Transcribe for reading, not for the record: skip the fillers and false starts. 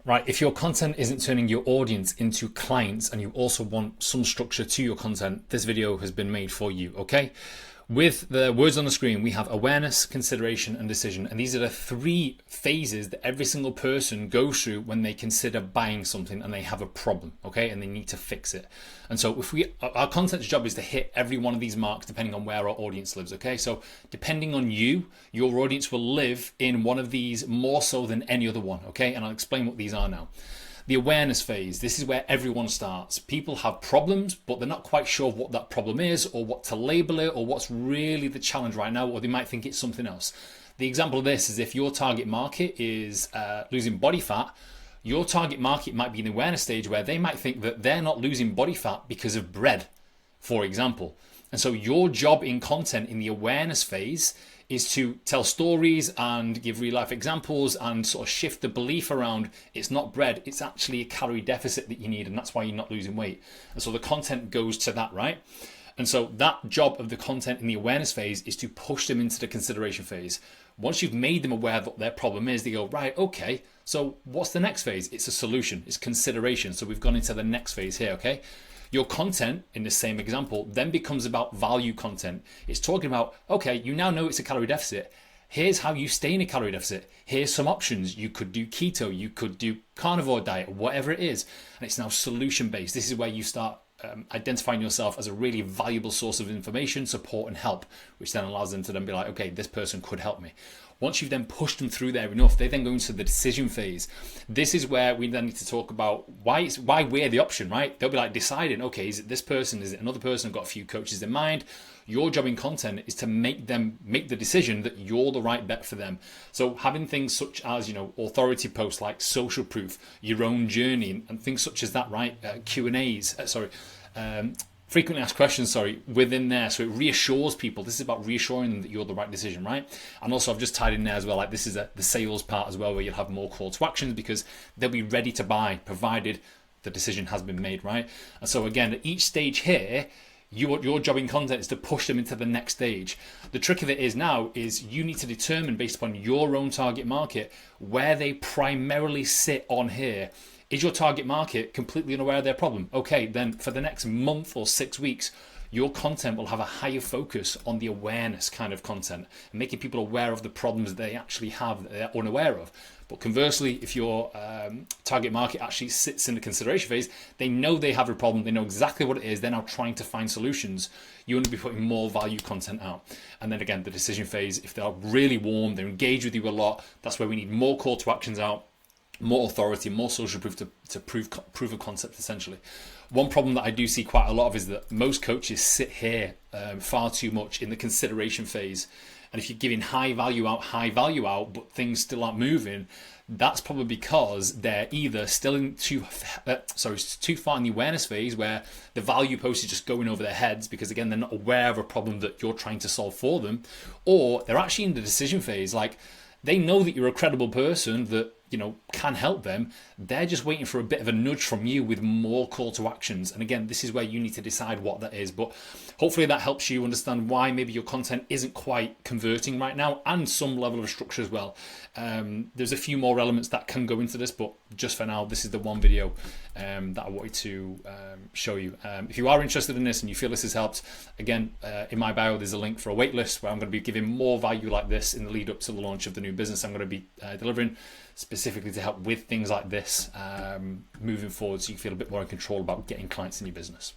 Right, if your content isn't turning your audience into clients and you also want some structure to your content, this video has been made for you, okay? With the words on the screen, we have awareness, consideration, and decision. And these are the three phases that every single person goes through when they consider buying something and they have a problem, okay? And they need to fix it. And so our content's job is to hit every one of these marks depending on where our audience lives, okay? So depending on you, your audience will live in one of these more so than any other one, okay? And I'll explain what these are now. The awareness phase, this is where everyone starts. People have problems, but they're not quite sure what that problem is or what to label it or what's really the challenge right now, or they might think it's something else. The example of this is if your target market is losing body fat, your target market might be in the awareness stage where they might think that they're not losing body fat because of bread, for example. And so your job in content in the awareness phase is to tell stories and give real life examples and sort of shift the belief around it's not bread, it's actually a calorie deficit that you need, and that's why you're not losing weight. And so the content goes to that, right? And so that job of the content in the awareness phase is to push them into the consideration phase. Once you've made them aware of what their problem is, they go, right, okay, so what's the next phase? It's a solution, it's consideration. So we've gone into the next phase here, okay? Your content in the same example then becomes about value content. It's talking about, okay, you now know it's a calorie deficit. Here's how you stay in a calorie deficit. Here's some options. You could do keto, you could do carnivore diet, whatever it is. And it's now solution based. This is where you start identifying yourself as a really valuable source of information, support, and help, which then allows them to then be like, okay, this person could help me. Once you've then pushed them through there enough, they then go into the decision phase. This is where we then need to talk about why we're the option, right? They'll be like deciding, okay, is it this person? Is it another person? I've got a few coaches in mind. Your job in content is to make them make the decision that you're the right bet for them. So having things such as, authority posts like social proof, your own journey, and things such as that, right? Q&As, frequently asked questions, within there. So it reassures people. This is about reassuring them that you're the right decision, right? And also I've just tied in there as well, like this is the sales part as well, where you'll have more call to actions because they'll be ready to buy provided the decision has been made, right? And so again, at each stage here, your job in content is to push them into the next stage. The trick of it is now is you need to determine based upon your own target market where they primarily sit on here. Is your target market completely unaware of their problem? Okay, then for the next month or 6 weeks, your content will have a higher focus on the awareness kind of content, making people aware of the problems that they actually have that they're unaware of. But conversely, if your target market actually sits in the consideration phase, they know they have a problem, they know exactly what it is, they're now trying to find solutions. You want to be putting more value content out. And then again, the decision phase, if they're really warm, they're engaged with you a lot, that's where we need more call to actions out, more authority, more social proof to prove a concept essentially. One problem that I do see quite a lot of is that most coaches sit here far too much in the consideration phase. And if you're giving high value out, but things still aren't moving, that's probably because they're either still too far in the awareness phase where the value post is just going over their heads because again, they're not aware of a problem that you're trying to solve for them, or they're actually in the decision phase. Like they know that you're a credible person that can help them. They're just waiting for a bit of a nudge from you with more call to actions. And again, this is where you need to decide what that is. But hopefully that helps you understand why maybe your content isn't quite converting right now, and some level of structure as well. There's a few more elements that can go into this, but just for now, this is the one video that I wanted to show you. If you are interested in this and you feel this has helped, again, in my bio, there's a link for a waitlist where I'm going to be giving more value like this in the lead up to the launch of the new business I'm going to be delivering, specifically to help with things like this moving forward, so you feel a bit more in control about getting clients in your business.